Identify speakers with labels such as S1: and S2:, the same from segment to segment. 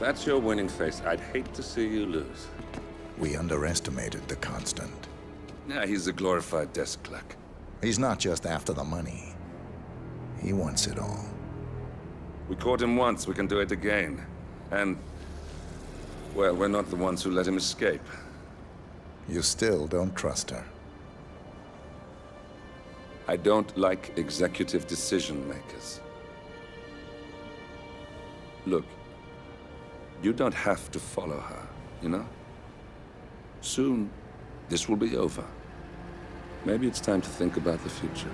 S1: that's your winning face, I'd hate to see you lose.
S2: We underestimated the Constant.
S1: Yeah, he's a glorified desk clerk.
S2: He's not just after the money. He wants it all.
S1: We caught him once, we can do it again. And, well, we're not the ones who let him escape.
S2: You still don't trust her.
S1: I don't like executive decision makers. Look, you don't have to follow her, you know? Soon, this will be over. Maybe it's time to think about the future.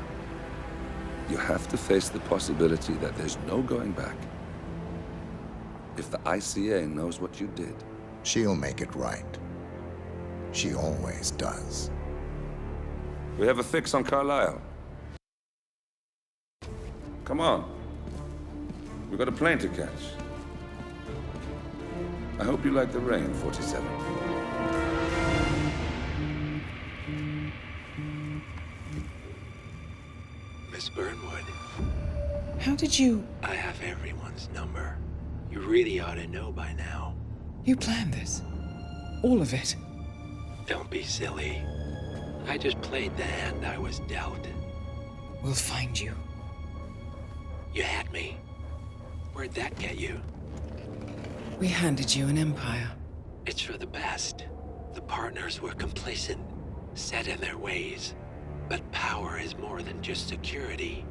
S1: You have to face the possibility that there's no going back. If the ICA knows what you did...
S2: She'll make it right. She always does.
S1: We have a fix on Carlisle. Come on. We've got a plane to catch. I hope you like the rain, 47.
S3: Miss Burnwood.
S4: How did you...
S3: I have everyone's number. You really ought to know by now.
S4: You planned this? All of it?
S3: Don't be silly. I just played the hand I was dealt.
S4: We'll find you.
S3: You had me. Where'd that get you?
S4: We handed you an empire.
S3: It's for the best. The partners were complacent, set in their ways. But power is more than just security.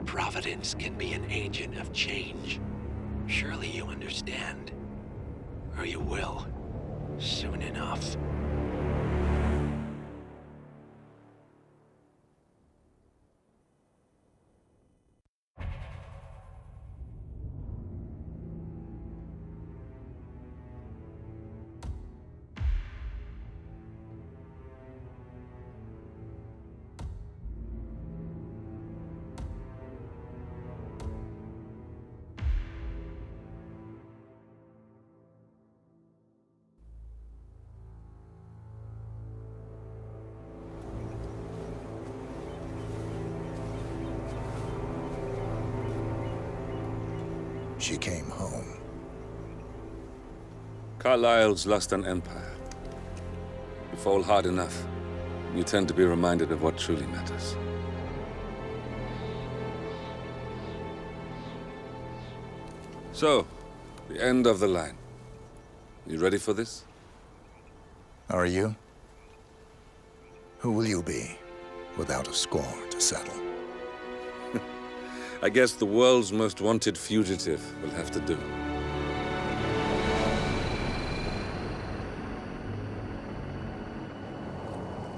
S3: Providence can be an agent of change. Surely you understand. Or you will. Soon enough.
S2: She came home.
S1: Carlisle's lost an empire. You fall hard enough, you tend to be reminded of what truly matters. So, the end of the line. You ready for this?
S2: Are you? Who will you be, without a score to settle?
S1: I guess the world's most wanted fugitive will have to do.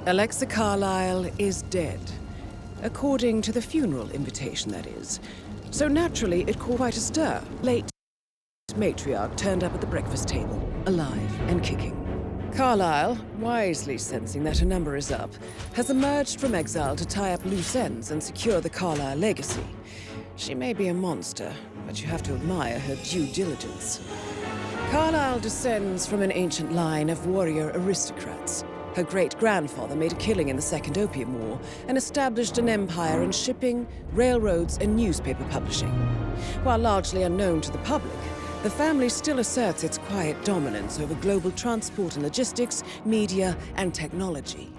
S4: Alexa Carlisle is dead. According to the funeral invitation, that is. So naturally, it caused quite a stir. Late matriarch turned up at the breakfast table, alive and kicking. Carlisle, wisely sensing that her number is up, has emerged from exile to tie up loose ends and secure the Carlisle legacy. She may be a monster, but you have to admire her due diligence. Carlisle descends from an ancient line of warrior aristocrats. Her great-grandfather made a killing in the Second Opium War and established an empire in shipping, railroads, and newspaper publishing. While largely unknown to the public, the family still asserts its quiet dominance over global transport and logistics, media, and technology.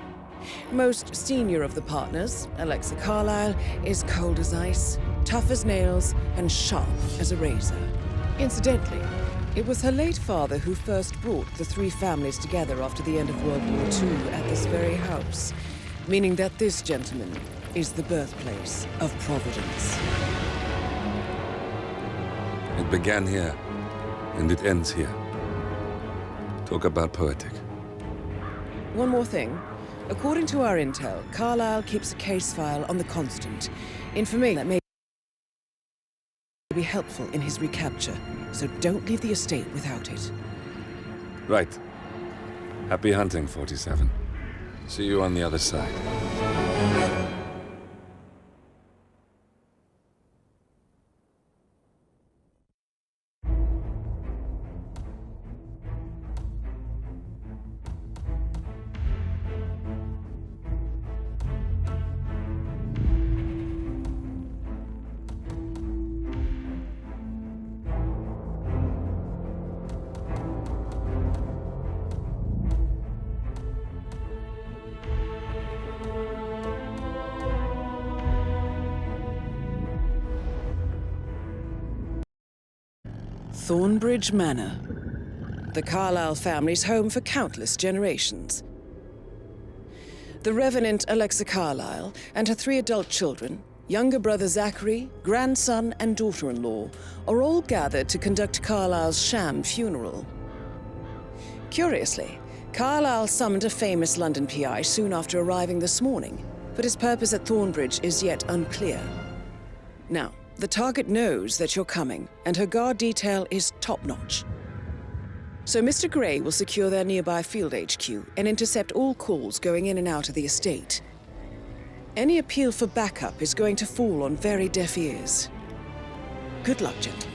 S4: Most senior of the partners, Alexa Carlisle, is cold as ice, tough as nails, and sharp as a razor. Incidentally, it was her late father who first brought the three families together after the end of World War II at this very house, meaning that this gentleman is the birthplace of Providence.
S1: It began here, and it ends here. Talk about poetic.
S4: One more thing. According to our intel, Carlisle keeps a case file on the Constant, information that may be helpful in his recapture, so don't leave the estate without it.
S1: Right. Happy hunting, 47. See you on the other side.
S4: Thornbridge Manor. The Carlyle family's home for countless generations. The Revenant Alexa Carlyle and her 3 adult children, younger brother Zachary, grandson, and daughter-in-law, are all gathered to conduct Carlyle's sham funeral. Curiously, Carlyle summoned a famous London PI soon after arriving this morning, but his purpose at Thornbridge is yet unclear. Now, the target knows that you're coming, and her guard detail is top-notch. So Mr. Gray will secure their nearby field HQ and intercept all calls going in and out of the estate. Any appeal for backup is going to fall on very deaf ears. Good luck, gentlemen.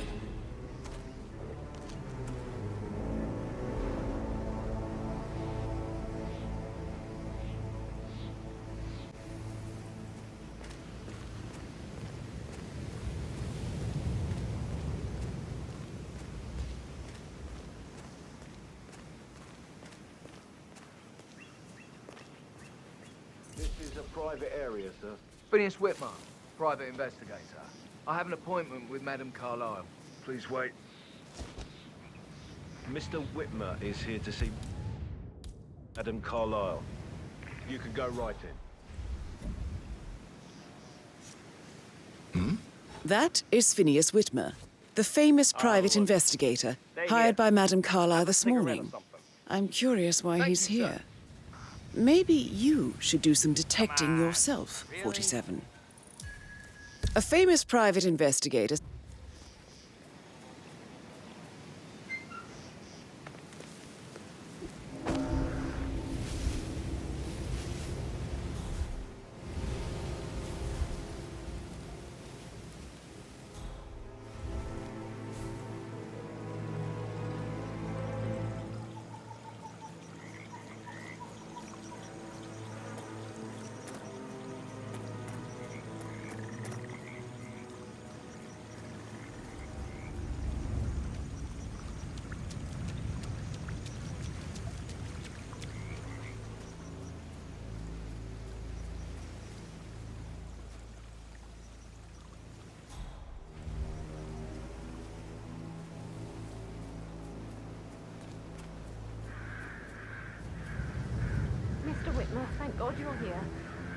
S5: This is a private area, sir.
S6: Phineas Whitmer, private investigator. I have an appointment with Madame Carlyle.
S5: Please wait. Mr. Whitmer is here to see Madame Carlyle. You can go right in.
S4: That is Phineas Whitmer, the famous private investigator hired by Madame Carlyle this morning. I'm curious why he's here. Maybe you should do some detecting yourself, 47. A famous private investigator...
S7: Mr. Whitmer, thank God you're here.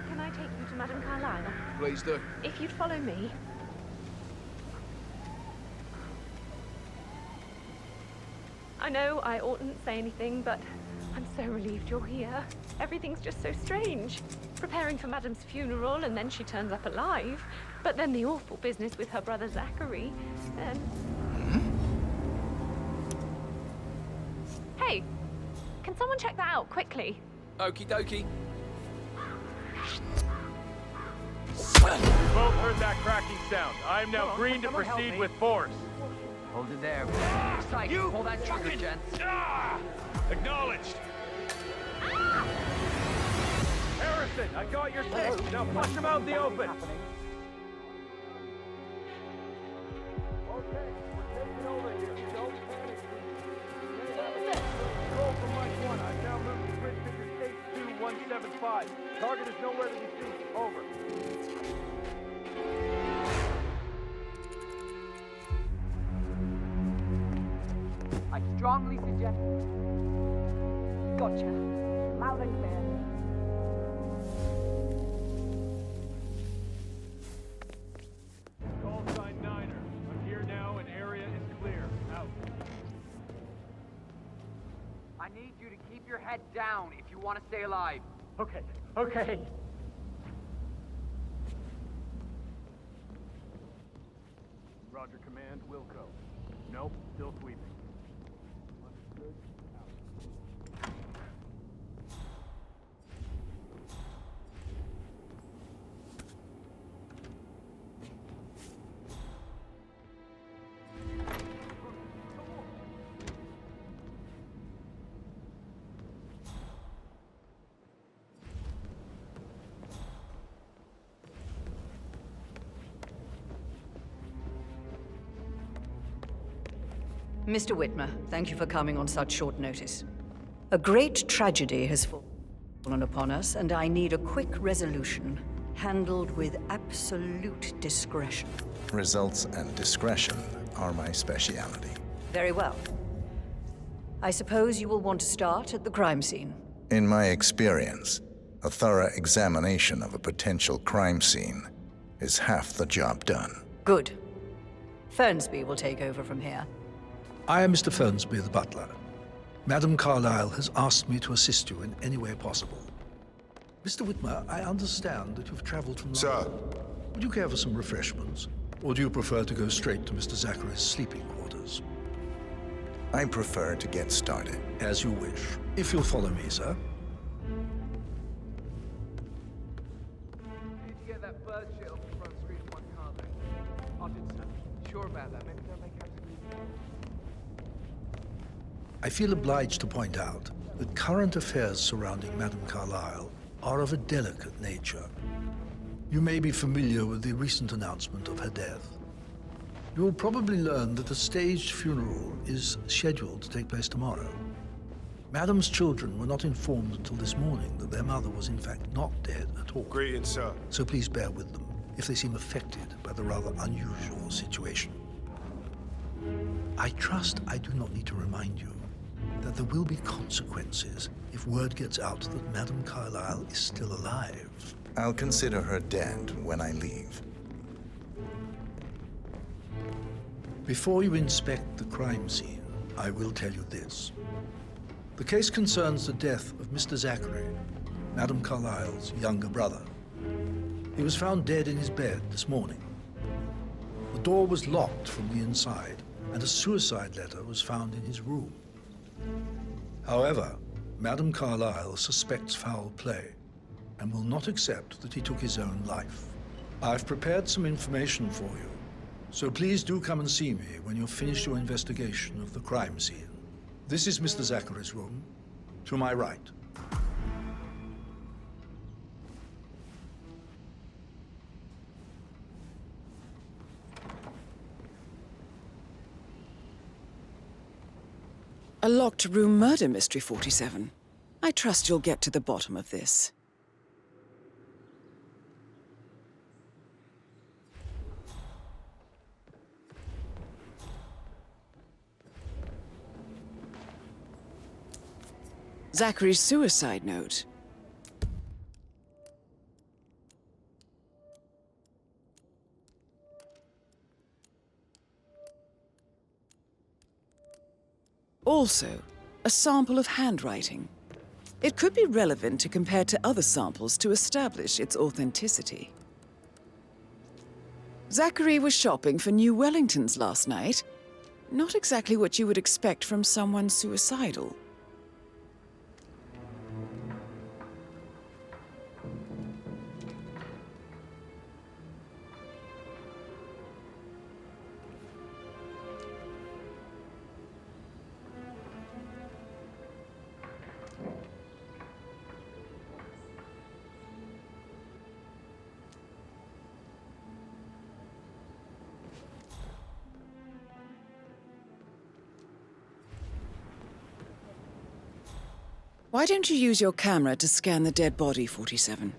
S7: Can I take you to Madame Carlyle?
S6: Please do.
S7: If you'd follow me. I know I oughtn't say anything, but I'm so relieved you're here. Everything's just so strange. Preparing for Madame's funeral, and then she turns up alive. But then the awful business with her brother Zachary, and... Hey, can someone check that out, quickly?
S6: Okie dokie.
S8: We both heard that cracking sound. I am now green to proceed with force.
S6: Hold it there. Psych, pull that trigger, gents.
S8: Acknowledged. Harrison, I got your six. Now flush him out in the open. Okay, we're taking over here. Don't panic. Control from Mike 1. I've now moved the bridge figure stage 2175. Target is nowhere to be seen. Over.
S6: I strongly suggest... Gotcha. Loud and clear.
S8: Call sign Niner. I'm here now and area is clear. Out.
S6: I need you to keep your head down if you want to stay alive.
S8: Okay. Okay. Roger, command, Wilco. Nope, still sweeping. Understood. Out.
S9: Mr. Whitmer, thank you for coming on such short notice. A great tragedy has fallen upon us, and I need a quick resolution, handled with absolute discretion.
S2: Results and discretion are my speciality.
S9: Very well. I suppose you will want to start at the crime scene.
S2: In my experience, a thorough examination of a potential crime scene is half the job done.
S9: Good. Fernsby will take over from here.
S10: I am Mr. Fernsby, the butler. Madam Carlyle has asked me to assist you in any way possible. Mr. Whitmer, I understand that you've traveled from
S2: Sir.
S10: London. Would you care for some refreshments? Or do you prefer to go straight to Mr. Zachary's sleeping quarters?
S2: I prefer to get started.
S10: As you wish. If you'll follow me, sir.
S6: Need to get that bird shit off the front screen of my car, though. I did, sir. Sure about that. Maybe don't make absolute.
S10: I feel obliged to point out that current affairs surrounding Madame Carlyle are of a delicate nature. You may be familiar with the recent announcement of her death. You will probably learn that a staged funeral is scheduled to take place tomorrow. Madame's children were not informed until this morning that their mother was in fact not dead at all.
S11: Greetings, sir.
S10: So please bear with them if they seem affected by the rather unusual situation. I trust I do not need to remind you that there will be consequences if word gets out that Madame Carlyle is still alive.
S2: I'll consider her dead when I leave.
S10: Before you inspect the crime scene, I will tell you this. The case concerns the death of Mr. Zachary, Madame Carlyle's younger brother. He was found dead in his bed this morning. The door was locked from the inside, and a suicide letter was found in his room. However, Madame Carlyle suspects foul play and will not accept that he took his own life. I've prepared some information for you, so please do come and see me when you've finished your investigation of the crime scene. This is Mr. Zachary's room, to my right.
S4: A locked room murder mystery, 47. I trust you'll get to the bottom of this. Zachary's suicide note. Also, a sample of handwriting. It could be relevant to compare to other samples to establish its authenticity. Zachary was shopping for new Wellingtons last night. Not exactly what you would expect from someone suicidal. Why don't you use your camera to scan the dead body, 47?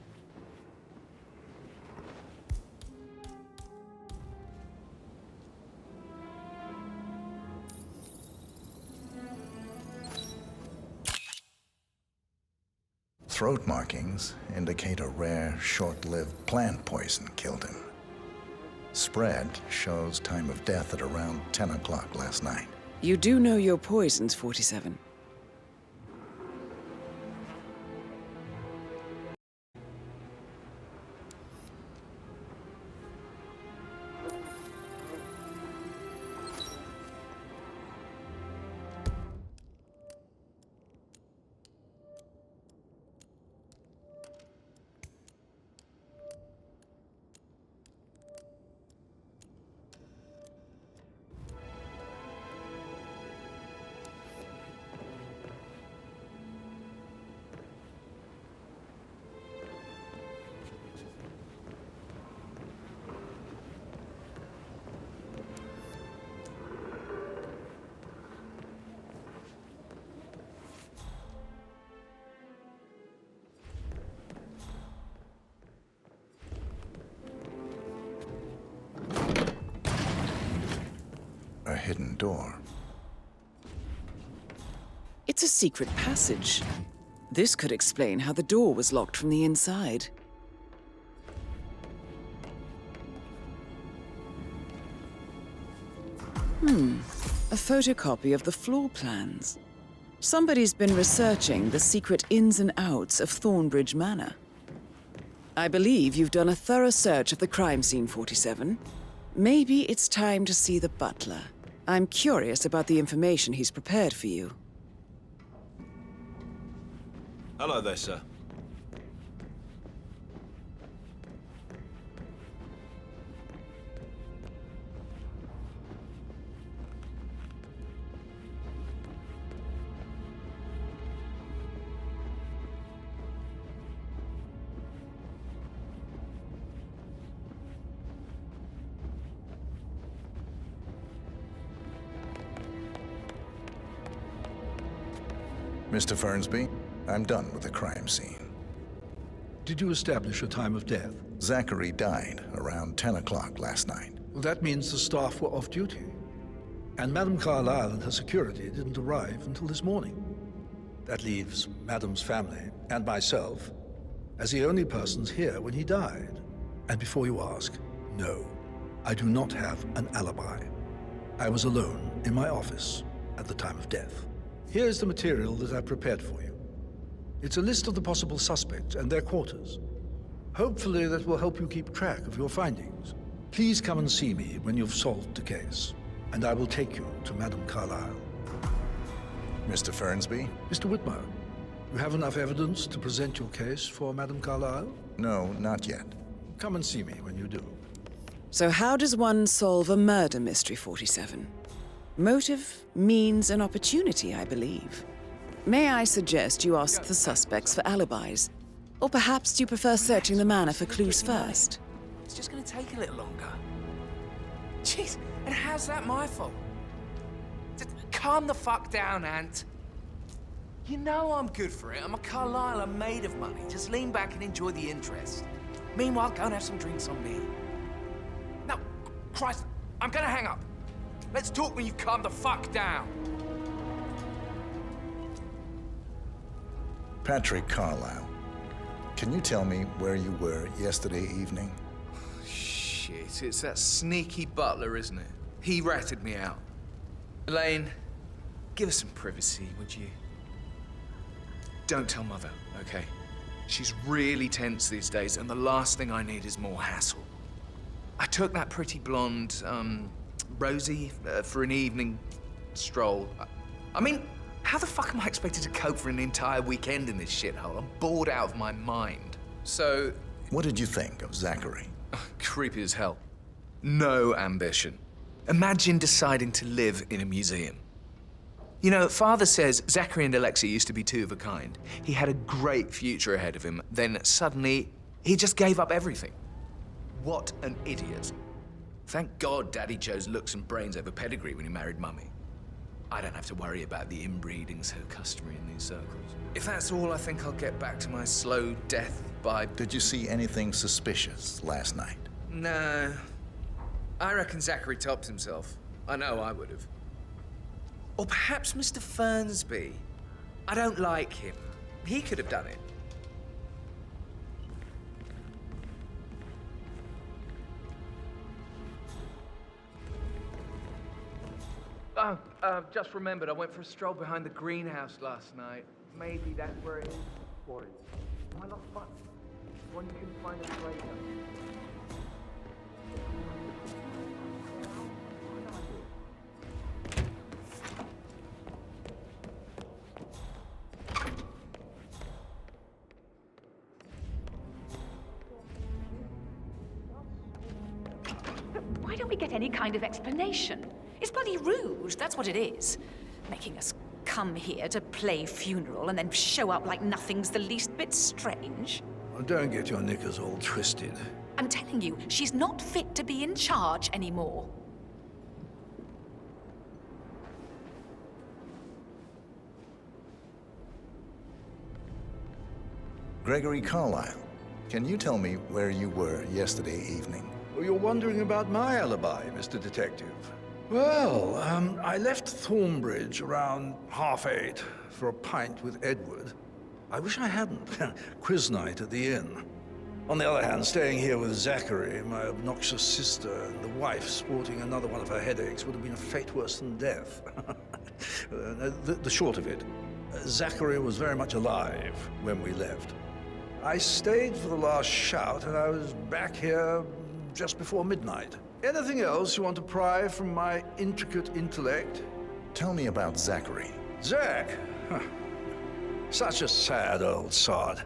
S2: Throat markings indicate a rare, short-lived plant poison killed him. Spread shows time of death at around 10 o'clock last night.
S4: You do know your poisons, 47.
S2: A hidden door.
S4: It's a secret passage. This could explain how the door was locked from the inside. A photocopy of the floor plans. Somebody's been researching the secret ins and outs of Thornbridge Manor. I believe you've done a thorough search of the crime scene, 47. Maybe it's time to see the butler. I'm curious about the information he's prepared for you.
S5: Hello there, sir.
S2: Mr. Fernsby, I'm done with the crime scene.
S10: Did you establish a time of death?
S2: Zachary died around 10 o'clock last night.
S10: Well, that means the staff were off duty. And Madame Carlyle and her security didn't arrive until this morning. That leaves Madame's family and myself as the only persons here when he died. And before you ask, no, I do not have an alibi. I was alone in my office at the time of death. Here's the material that I prepared for you. It's a list of the possible suspects and their quarters. Hopefully that will help you keep track of your findings. Please come and see me when you've solved the case, and I will take you to Madame Carlyle.
S2: Mr. Fernsby?
S10: Mr. Whitmer, you have enough evidence to present your case for Madame Carlyle?
S2: No, not yet.
S10: Come and see me when you do.
S4: So how does one solve a murder mystery, 47? Motive, means, and opportunity, I believe. May I suggest you ask the suspects for alibis? Or perhaps do you prefer searching the manor for clues first?
S6: It's just gonna take a little longer. Jeez, and how's that my fault? Calm the fuck down, Ant. You know I'm good for it. I'm a Carlyle, I'm made of money. Just lean back and enjoy the interest. Meanwhile, go and have some drinks on me. No, Christ, I'm gonna hang up. Let's talk when you've calmed the fuck down.
S2: Patrick Carlyle, can you tell me where you were yesterday evening?
S6: Shit, it's that sneaky butler, isn't it? He ratted me out. Elaine, give us some privacy, would you? Don't tell Mother, okay? She's really tense these days, and the last thing I need is more hassle. I took that pretty blonde, Rosie, for an evening stroll. I mean, how the fuck am I expected to cope for an entire weekend in this shithole? I'm bored out of my mind. So...
S2: What did you think of Zachary?
S6: Creepy as hell. No ambition. Imagine deciding to live in a museum. You know, Father says Zachary and Alexei used to be two of a kind. He had a great future ahead of him. Then suddenly, he just gave up everything. What an idiot. Thank God Daddy chose looks and brains over pedigree when he married Mummy. I don't have to worry about the inbreeding so customary in these circles. If that's all, I think I'll get back to my slow death by...
S2: Did you see anything suspicious last night?
S6: No. I reckon Zachary topped himself. I know I would have. Or perhaps Mr. Fernsby. I don't like him. He could have done it. Oh, just remembered, I went for a stroll behind the greenhouse last night. Maybe that's where it is. What? Why not fun? One you can find us later.
S11: Why don't we get any kind of explanation? It's bloody rude, that's what it is. Making us come here to play funeral and then show up like nothing's the least bit strange.
S10: Well, don't get your knickers all twisted.
S11: I'm telling you, she's not fit to be in charge anymore.
S2: Gregory Carlyle, can you tell me where you were yesterday evening?
S10: Well, you're wondering about my alibi, Mr. Detective. Well, I left Thornbridge around 8:30. for a pint with Edward. I wish I hadn't. Quiz night at the inn. On the other hand, staying here with Zachary, my obnoxious sister, and the wife sporting another one of her headaches would have been a fate worse than death. The short of it, Zachary was very much alive when we left. I stayed for the last shout, and I was back here just before midnight. Anything else you want to pry from my intricate intellect?
S2: Tell me about Zachary.
S10: Zach? Huh. Such a sad old sod.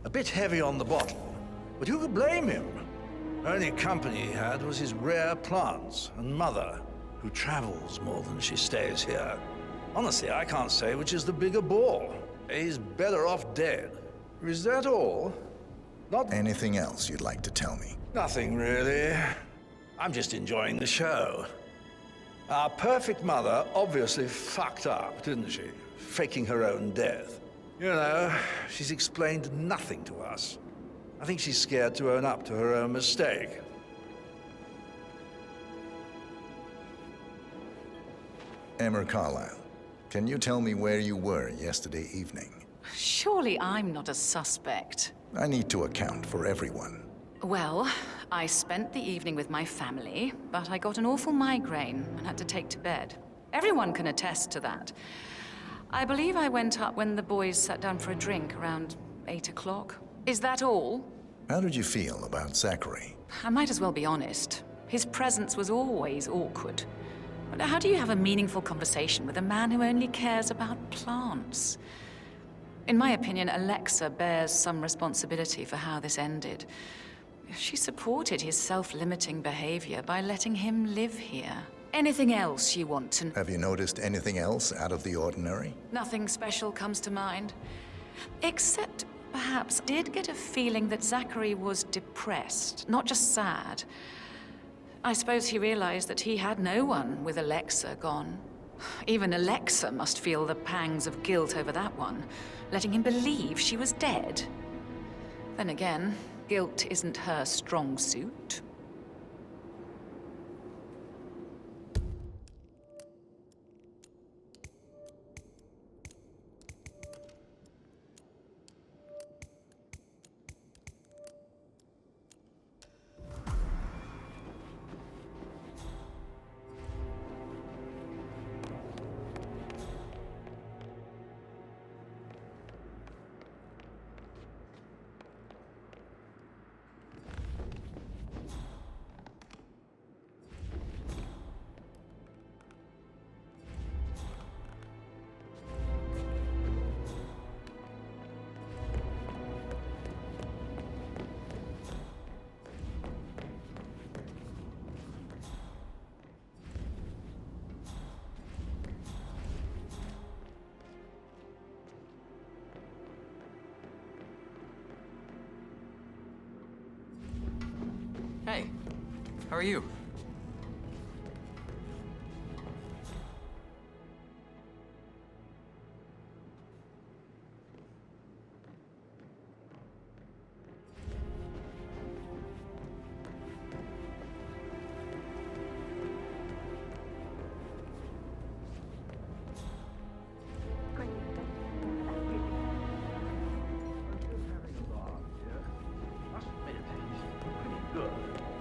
S10: A bit heavy on the bottle, but who could blame him? Only company he had was his rare plants and mother, who travels more than she stays here. Honestly, I can't say which is the bigger bore. He's better off dead. Is that all? Not
S2: Anything else you'd like to tell me?
S10: Nothing, really. I'm just enjoying the show. Our perfect mother obviously fucked up, didn't she? Faking her own death. You know, she's explained nothing to us. I think she's scared to own up to her own mistake.
S2: Emma Carlyle, can you tell me where you were yesterday evening?
S11: Surely I'm not a suspect.
S2: I need to account for everyone.
S11: Well, I spent the evening with my family, but I got an awful migraine and had to take to bed. Everyone can attest to that. I believe I went up when the boys sat down for a drink around 8 o'clock. Is that all?
S2: How did you feel about Zachary?
S11: I might as well be honest. His presence was always awkward. But how do you have a meaningful conversation with a man who only cares about plants? In my opinion, Alexa bears some responsibility for how this ended. She supported his self-limiting behavior by letting him live here. Anything else you want to know?
S2: Have you noticed anything else out of the ordinary?
S11: Nothing special comes to mind. Except, perhaps, I did get a feeling that Zachary was depressed, not just sad. I suppose he realized that he had no one with Alexa gone. Even Alexa must feel the pangs of guilt over that one, letting him believe she was dead. Then again, guilt isn't her strong suit.
S12: Hey, how are you?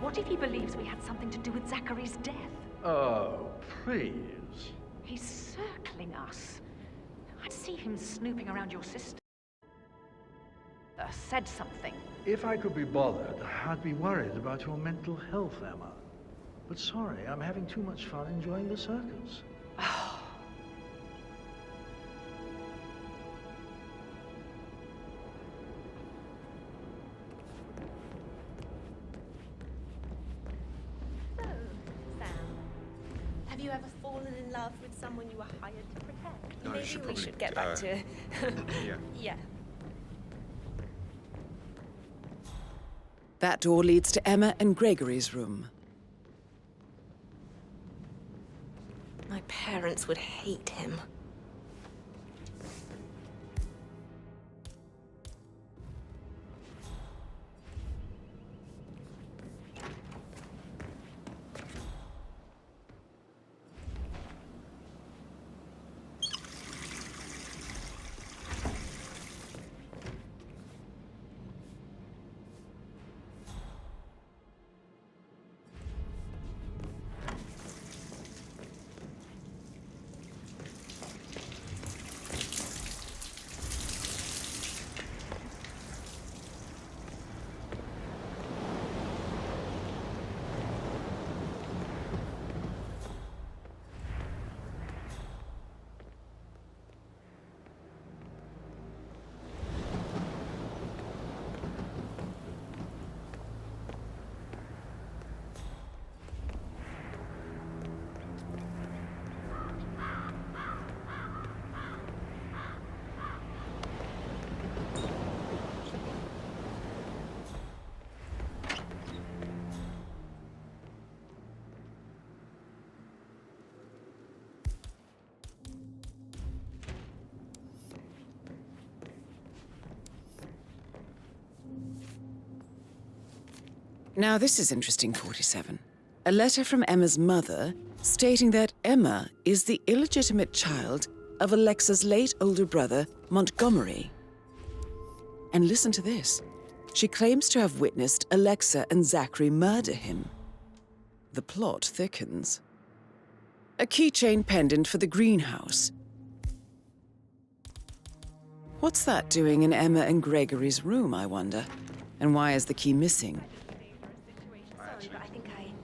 S11: What if he believes we had something to do with Zachary's death?
S10: Oh, please.
S11: He's circling us. I see him snooping around your sister. Said something.
S10: If I could be bothered, I'd be worried about your mental health, Emma. But sorry, I'm having too much fun enjoying the circus.
S13: Have you ever fallen in love with someone you were hired to protect?
S14: No,
S13: Maybe
S14: should
S13: we
S14: probably,
S13: should get back to...
S14: yeah.
S13: Yeah.
S4: That door leads to Emma and Gregory's room.
S13: My parents would hate him.
S4: Now this is interesting, 47. A letter from Emma's mother stating that Emma is the illegitimate child of Alexa's late older brother, Montgomery. And listen to this. She claims to have witnessed Alexa and Zachary murder him. The plot thickens. A keychain pendant for the greenhouse. What's that doing in Emma and Gregory's room, I wonder? And why is the key missing?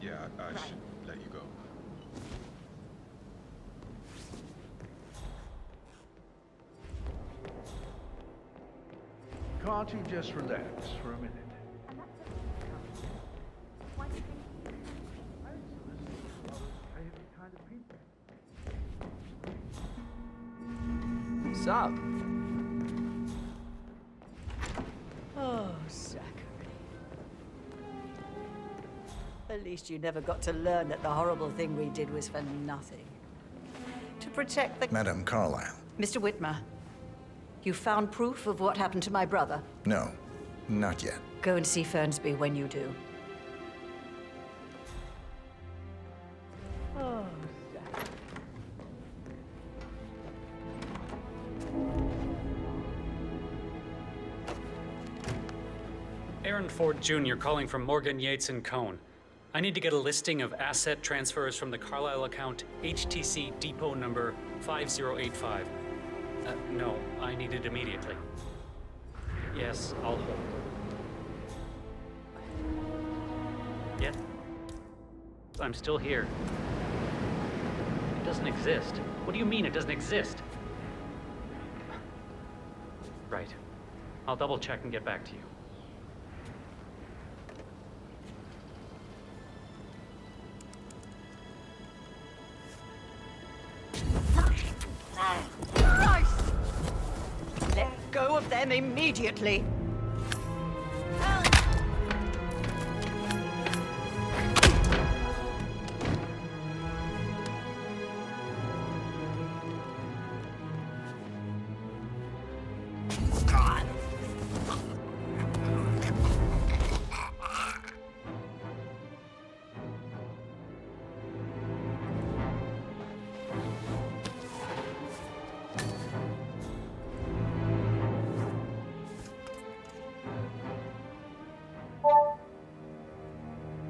S12: Yeah, I should let you go.
S10: Can't you just relax for a minute?
S9: Sup? Oh, Zachary. At least you never got to learn that the horrible thing we did was for nothing. To protect the...
S2: Madame Carlyle.
S9: Mr. Whitmer, you found proof of what happened to my brother?
S2: No, not yet.
S9: Go and see Fernsby when you do. Oh, Zachary.
S14: Aaron Ford Jr. calling from Morgan, Yates & Cohn. I need to get a listing of asset transfers from the Carlisle account HTC depot number 5085. No, I need it immediately. Yes, I'll hold. Yet, I'm still here. It doesn't exist. What do you mean it doesn't exist? Right. I'll double check and get back to you.
S9: Christ! Let go of them immediately.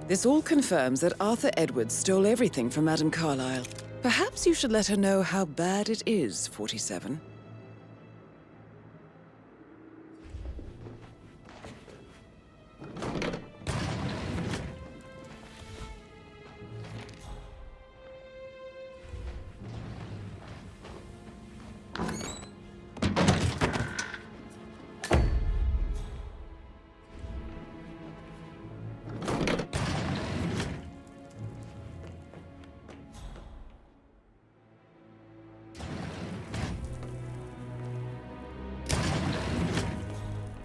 S4: This all confirms that Arthur Edwards stole everything from Madame Carlyle. Perhaps you should let her know how bad it is, 47.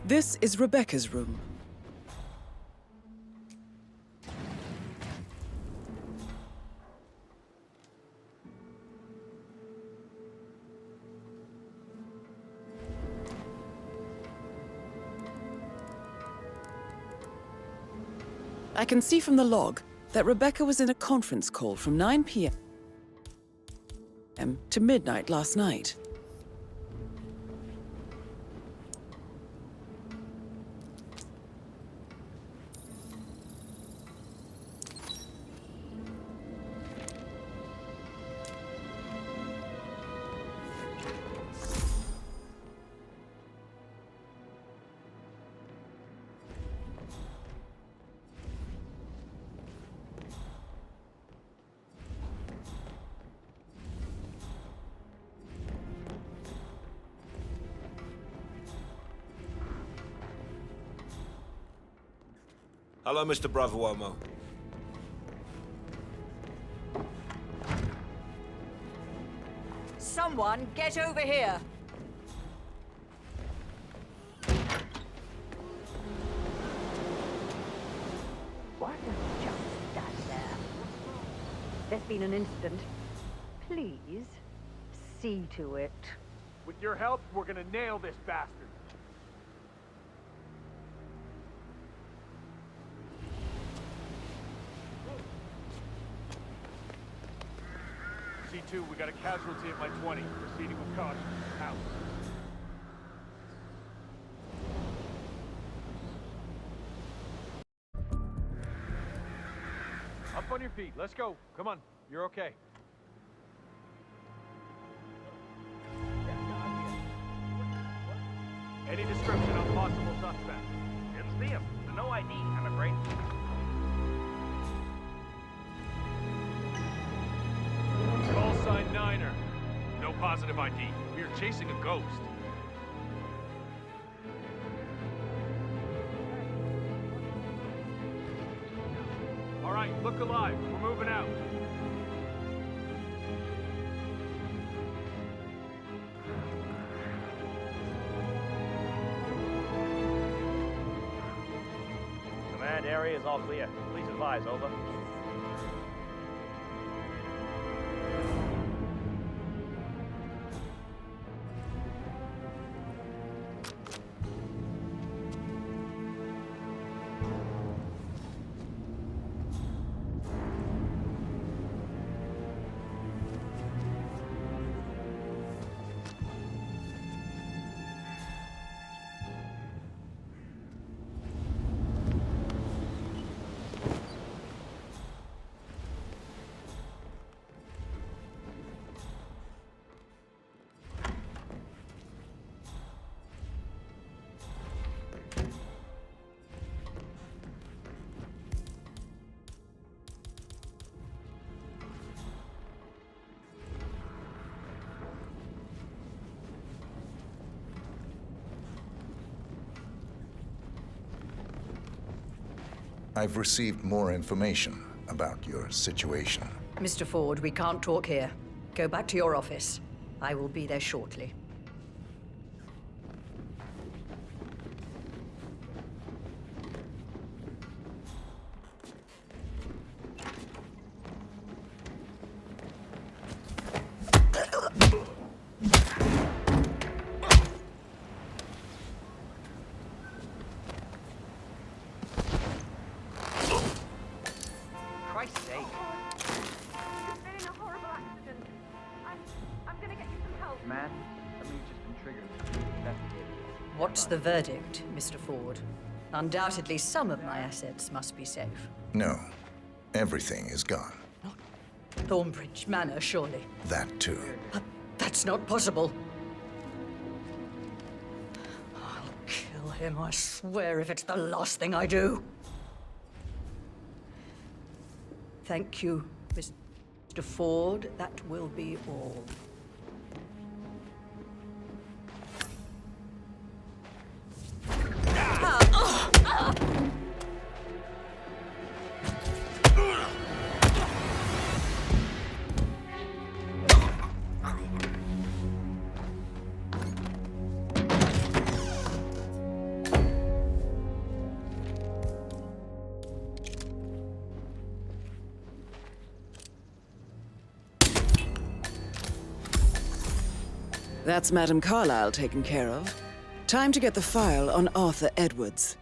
S4: This is Rebecca's room. I can see from the log that Rebecca was in a conference call from 9 p.m. to midnight last night.
S15: Hello, Mr. Bravomo.
S9: Someone get over here! Why don't you just stand there? There's been an incident. Please, see to it.
S8: With your help, we're gonna nail this bastard. C2, we got a casualty at my 20. Proceeding with caution. Out. Up on your feet. Let's go. Come on. You're okay. Any description on possible suspect?
S16: Didn't see him. No ID, I'm afraid.
S8: Call sign Niner. No positive ID. We are chasing a ghost. All right, look alive. We're moving out.
S16: Command area is all clear. Please advise, over.
S2: I've received more information about your situation.
S9: Mr. Ford, we can't talk here. Go back to your office. I will be there shortly.
S16: Christ's sake.
S7: You've been in a horrible accident. I'm gonna get you some help.
S16: Man, something's just been triggered. Investigated.
S9: What's the verdict, Mr. Ford? Undoubtedly, some of my assets must be safe.
S2: No, everything is gone.
S9: Thornbridge Manor, surely.
S2: That too.
S9: But that's not possible. I'll kill him, I swear, if it's the last thing I do. Thank you, Mr. Ford. That will be all.
S4: That's Madame Carlyle taken care of. Time to get the file on Arthur Edwards.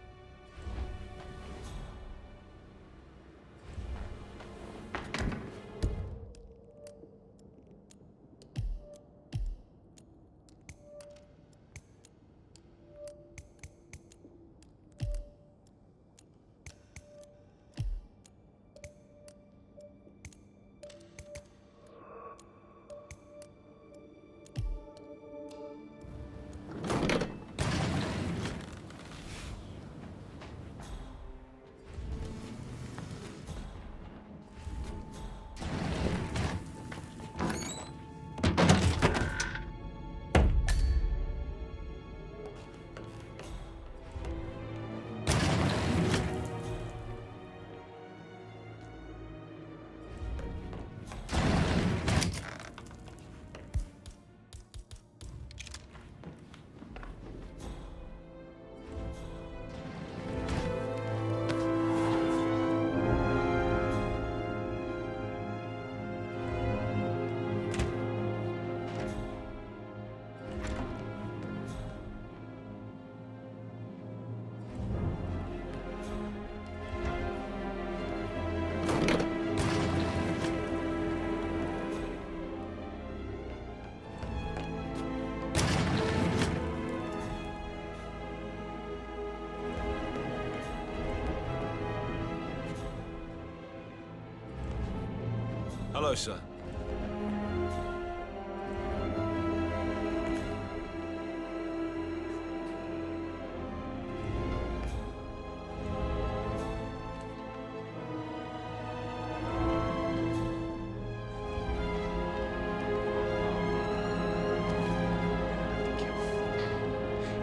S15: Hello, sir.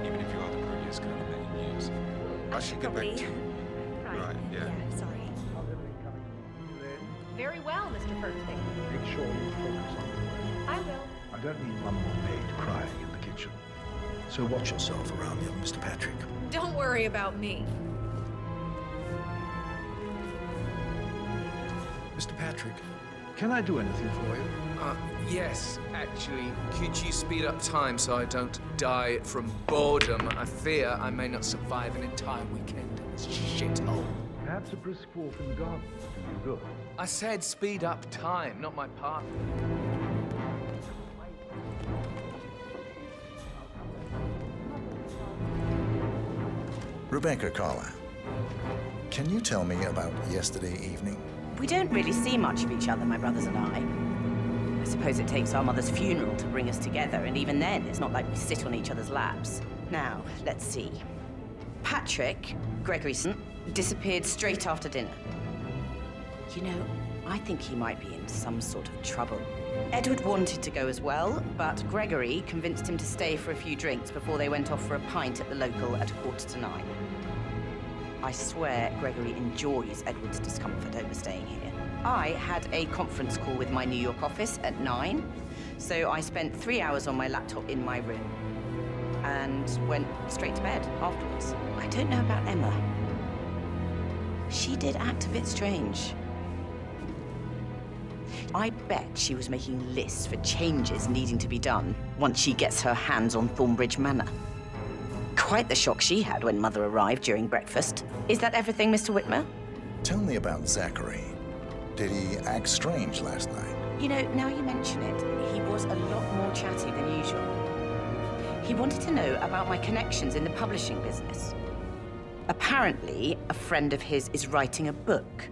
S12: Even if you are the prettiest girl in 8 years. I should get back to you. Right, yeah.
S13: Sorry. Very well, Mr. Fernsby.
S10: Make sure you focus on the work.
S13: I will.
S10: I don't need one more maid crying in the kitchen. So watch yourself around young Mr. Patrick.
S13: Don't worry about me.
S10: Mr. Patrick, can I do anything for you?
S6: Yes, actually. Could you speed up time so I don't die from boredom? I fear I may not survive an entire weekend in this shithole.
S10: Perhaps a brisk walk in the garden would do you good.
S6: I said speed up time, not my partner.
S2: Rebecca Carla, can you tell me about yesterday evening?
S17: We don't really see much of each other, my brothers and I. I suppose it takes our mother's funeral to bring us together, and even then, it's not like we sit on each other's laps. Now, let's see. Patrick Gregoryson disappeared straight after dinner. You know, I think he might be in some sort of trouble. Edward wanted to go as well, but Gregory convinced him to stay for a few drinks before they went off for a pint at the local at 9:15. I swear Gregory enjoys Edward's discomfort over staying here. I had a conference call with my New York office at 9, so I spent 3 hours on my laptop in my room and went straight to bed afterwards. I don't know about Emma. She did act a bit strange. I bet she was making lists for changes needing to be done once she gets her hands on Thornbridge Manor. Quite the shock she had when Mother arrived during breakfast. Is that everything, Mr. Whitmer?
S2: Tell me about Zachary. Did he act strange last night?
S17: You know, now you mention it, he was a lot more chatty than usual. He wanted to know about my connections in the publishing business. Apparently, a friend of his is writing a book,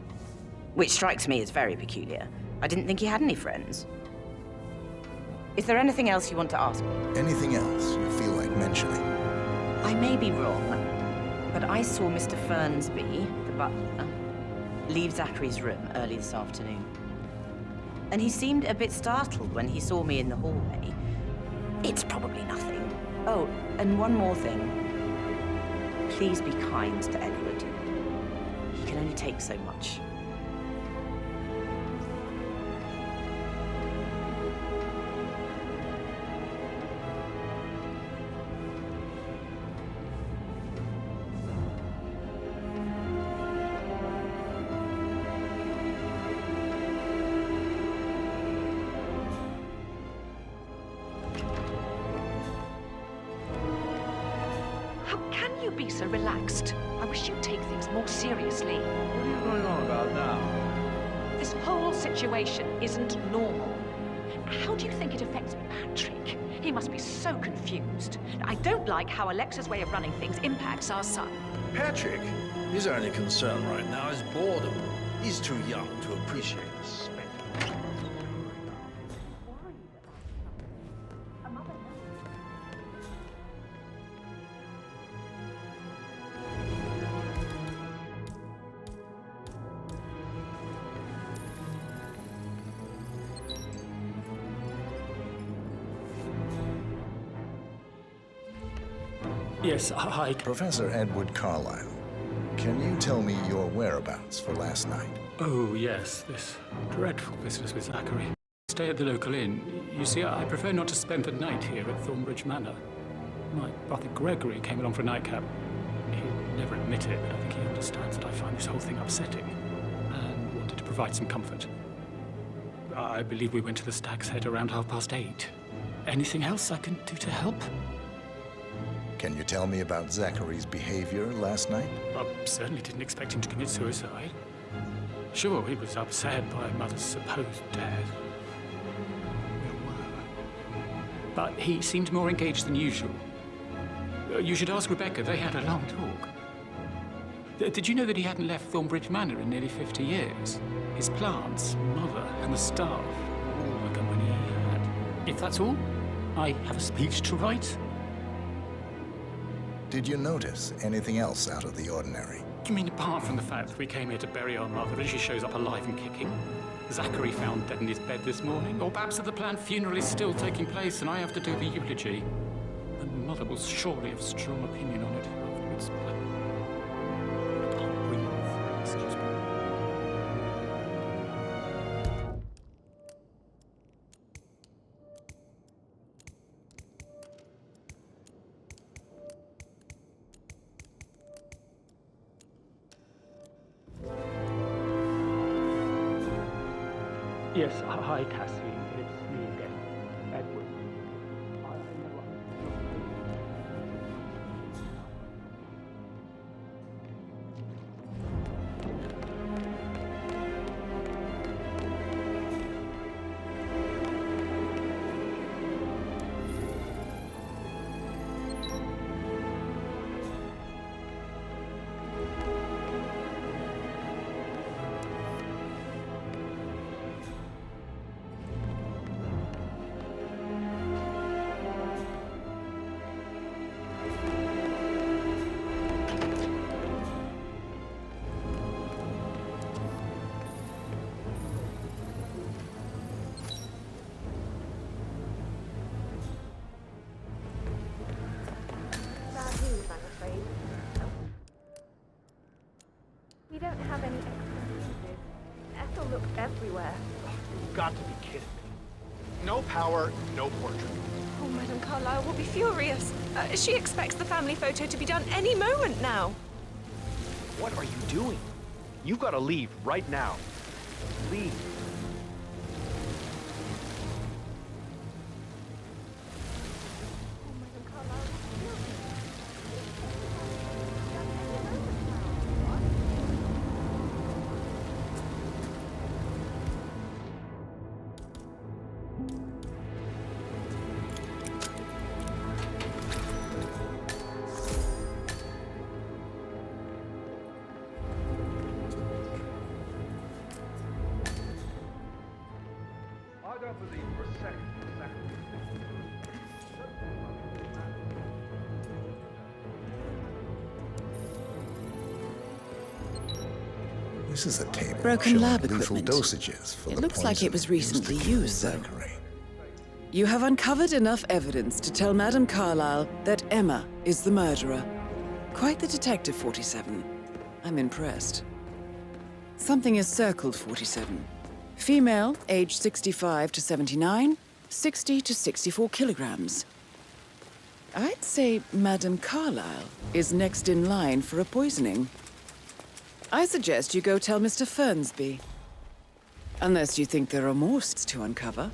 S17: which strikes me as very peculiar. I didn't think he had any friends. Is there anything else you want to ask me?
S2: Anything else you feel like mentioning?
S17: I may be wrong, but I saw Mr. Fernsby, the butler, leave Zachary's room early this afternoon. And he seemed a bit startled when he saw me in the hallway. It's probably nothing. Oh, and one more thing. Please be kind to Edward. He can only take so much.
S11: Be so relaxed. I wish you'd take things more seriously.
S10: What are you going on about now?
S11: This whole situation isn't normal. How do you think it affects Patrick? He must be so confused. I don't like how Alexa's way of running things impacts our son.
S10: Patrick, his only concern right now is boredom. He's too young to appreciate the spectacle.
S14: Yes, hi.
S2: Professor Edward Carlyle, can you tell me your whereabouts for last night?
S14: Oh, yes, this dreadful business with Zachary. Stay at the local inn. You see, I prefer not to spend the night here at Thornbridge Manor. My brother Gregory came along for a nightcap. He'd never admit it, but I think he understands that I find this whole thing upsetting and wanted to provide some comfort. I believe we went to the Stag's Head around 8:30. Anything else I can do to help?
S2: Can you tell me about Zachary's behavior last night?
S14: I certainly didn't expect him to commit suicide. Sure, he was upset by Mother's supposed death. We all were. But he seemed more engaged than usual. You should ask Rebecca. They had a long talk.
S18: Did you know that he hadn't left Thornbridge Manor in nearly 50 years? His plants, mother, and the staff, all the company he had. If that's all, I have a speech to write.
S2: Did you notice anything else out of the ordinary?
S18: You mean apart from the fact that we came here to bury our mother and she shows up alive and kicking? Zachary found dead in his bed this morning? Or perhaps that the planned funeral is still taking place and I have to do the eulogy? And mother will surely have a strong opinion on it afterwards. I can't breathe. Excuse me.
S19: Yes, hi, Cassie. It's me again, Edward.
S7: We don't have any extra fuses. Ethel looked everywhere.
S16: You've got to be kidding me. No power, no portrait.
S7: Oh, Madame Carlyle will be furious. She expects the family photo to be done any moment now.
S16: What are you doing? You've got to leave right now. Leave.
S8: I don't believe for a second.
S2: This is a table
S4: Broken
S2: showing
S4: lab
S2: lethal
S4: equipment.
S2: dosages for
S4: It
S2: the
S4: looks like it
S2: poison
S4: was
S2: used to
S4: recently
S2: kill
S4: used, though.
S2: Zachary.
S4: You have uncovered enough evidence to tell Madame Carlyle that Emma is the murderer. Quite the detective, 47. I'm impressed. Something is circled, 47. Female, age 65 to 79, 60 to 64 kilograms. I'd say Madame Carlyle is next in line for a poisoning. I suggest you go tell Mr. Fernsby. Unless you think there are more to uncover.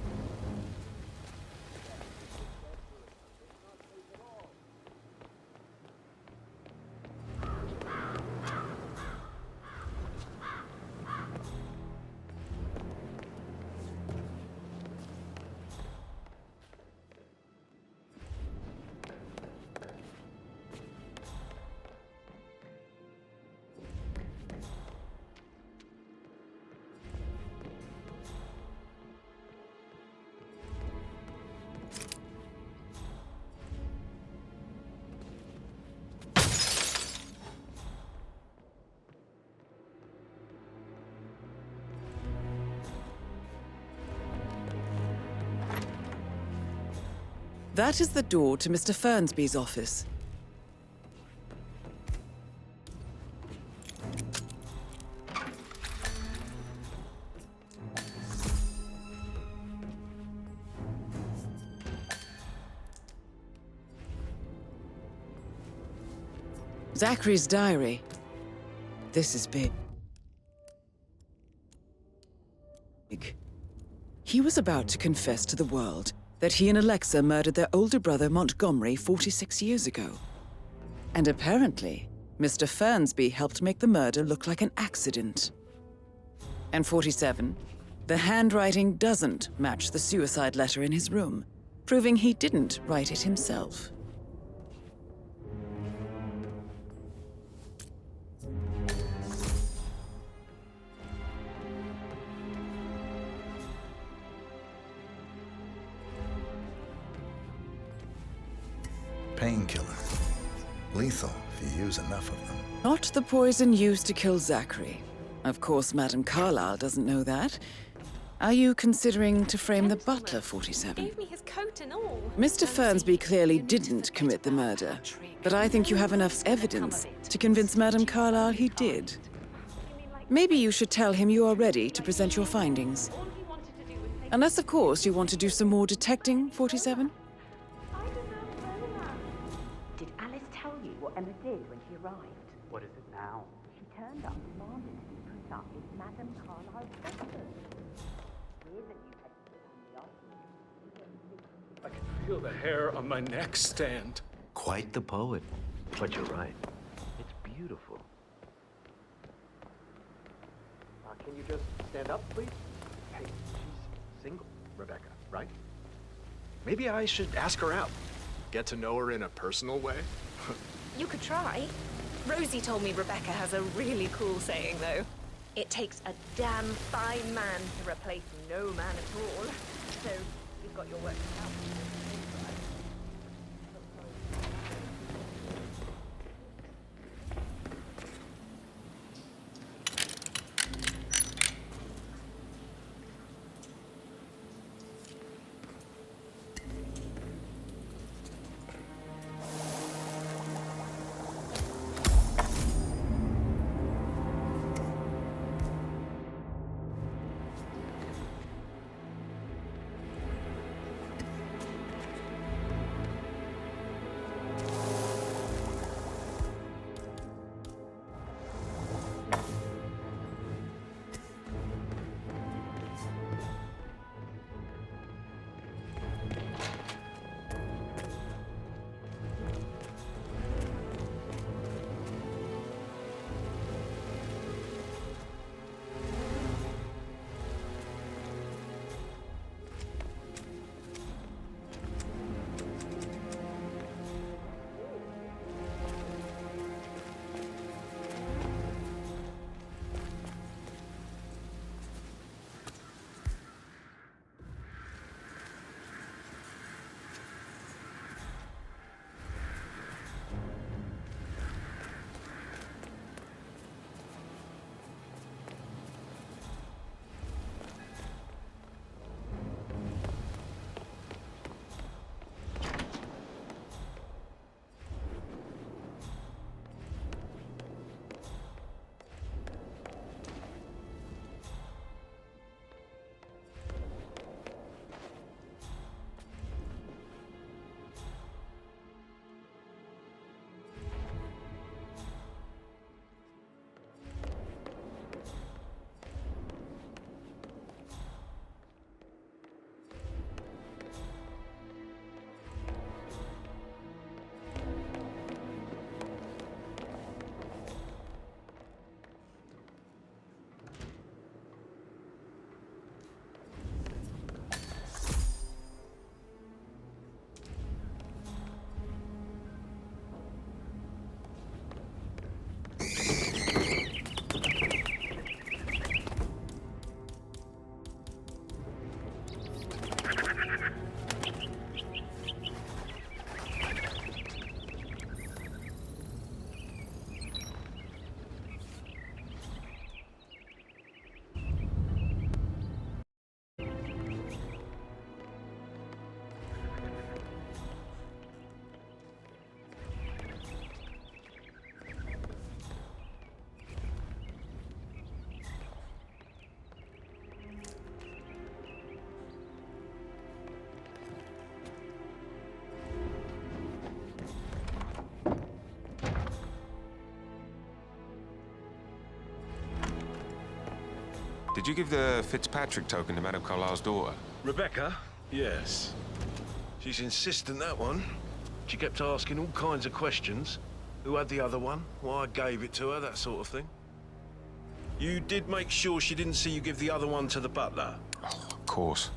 S4: That is the door to Mr. Fernsby's office. Zachary's diary. This is big. He was about to confess to the world that he and Alexa murdered their older brother Montgomery 46 years ago. And apparently, Mr. Fernsby helped make the murder look like an accident. And 47, the handwriting doesn't match the suicide letter in his room, proving he didn't write it himself.
S2: painkiller. Lethal if you use enough of them.
S4: Not the poison used to kill Zachary. Of course, Madame Carlyle doesn't know that. Are you considering to frame the butler, 47?
S7: Gave me his coat and all.
S4: Mr. Fernsby clearly didn't commit the murder, but I think you have enough evidence to convince Madame Carlyle he did. Maybe you should tell him you are ready to present your findings. Unless, of course, you want to do some more detecting, 47?
S17: Did Alice tell you what Emma did when she arrived?
S19: What is it now?
S17: She turned up demanding to be put up in Madame Carlyle's breakfast. Weird that you had to put on the
S18: I can feel the hair on my neck stand.
S5: Quite the poet. But you're right. It's beautiful.
S16: Can you just stand up, please? Hey, she's single, Rebecca, right? Maybe I should ask her out. Get to know her in a personal way.
S13: You could try. Rosie told me Rebecca has a really cool saying, though. It takes a damn fine man to replace no man at all. So, you've got your work cut out.
S12: Did you give the Fitzpatrick token to Madame Carlyle's daughter?
S15: Rebecca? Yes. She's insistent, that one. She kept asking all kinds of questions. Who had the other one? Why I gave it to her, that sort of thing. You did make sure she didn't see you give the other one to the butler?
S12: Oh, of course.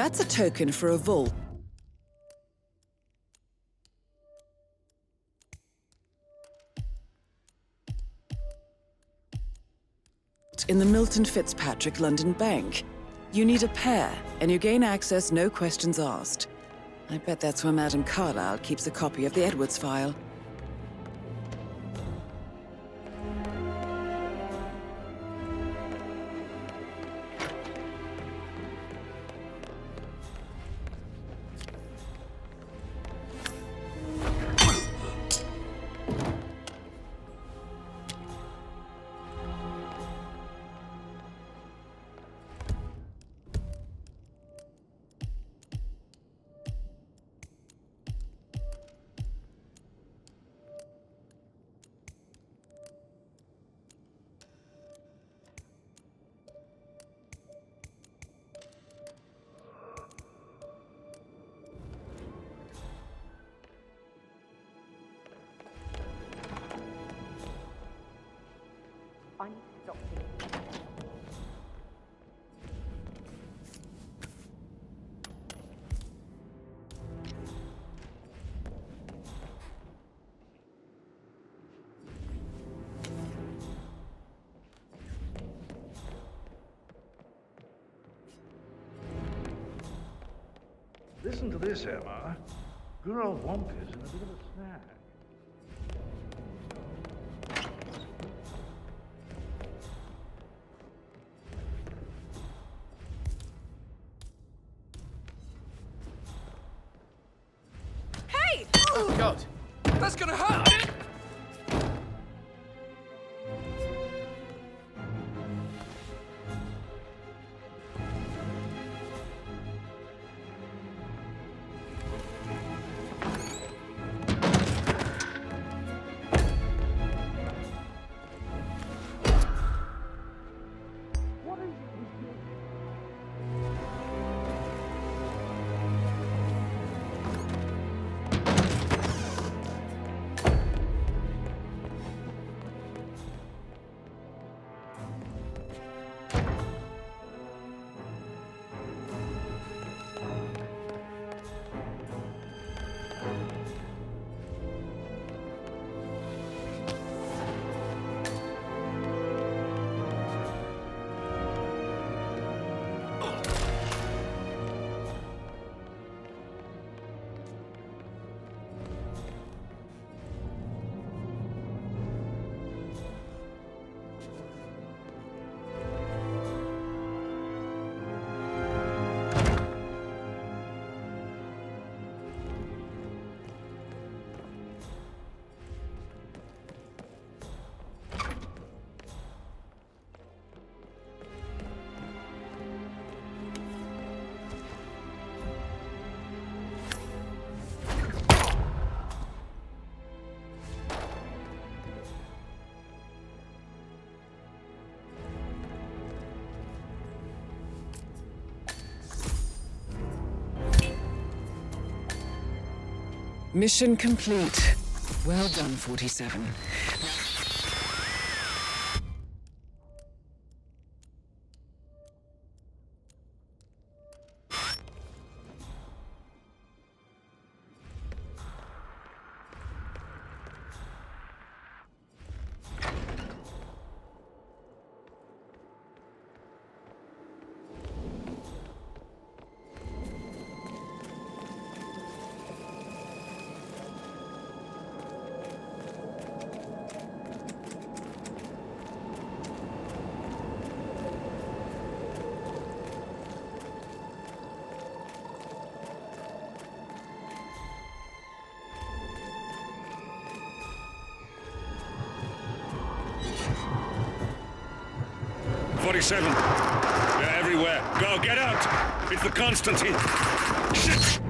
S4: That's a token for a vault in the Milton Fitzpatrick London Bank. You need a pair, and you gain access no questions asked. I bet that's where Madame Carlyle keeps a copy of the Edwards file.
S17: I need to stop this.
S10: Listen to this, Emma. Good old Wonka's in a bit of a snag.
S13: Hey!
S6: Oh, God. That's gonna hurt!
S4: Mission complete. Well done, 47.
S20: They're everywhere. Go, get out! It's the Constantine. Shit!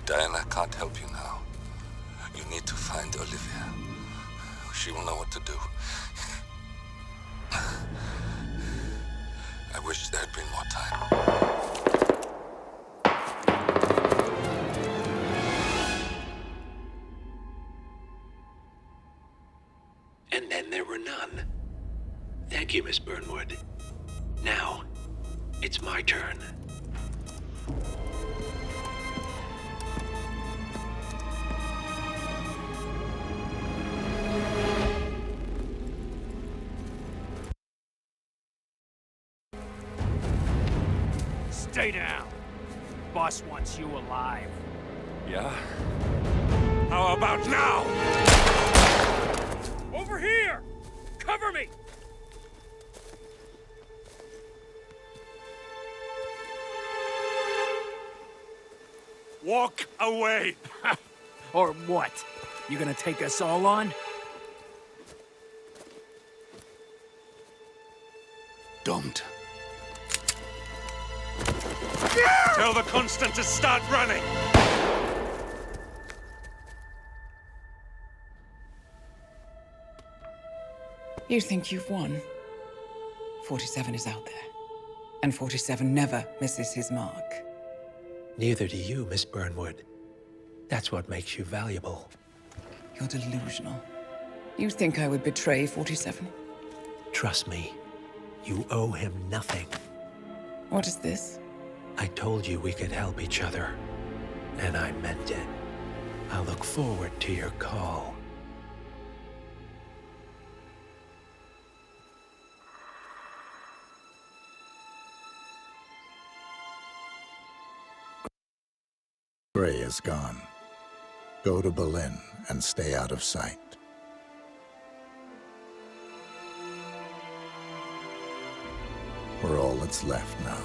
S1: Diana can't help you now. You need to find Olivia. She will know what to do. I wish there had been more time.
S3: And then there were none. Thank you, Miss Burnwood. Now, it's my turn.
S8: Stay down. Boss wants you alive.
S20: Yeah? How about now?
S8: Over here! Cover me!
S20: Walk away!
S8: Or what? You gonna take us all on?
S20: Don't. Tell the Constant to start running!
S4: You think you've won? 47 is out there. And 47 never misses his mark.
S3: Neither do you, Miss Burnwood. That's what makes you valuable.
S4: You're delusional. You think I would betray 47?
S3: Trust me, you owe him nothing.
S4: What is this?
S3: I told you we could help each other, and I meant it. I'll look forward to your call.
S2: Gray is gone. Go to Berlin and stay out of sight. We're all that's left now.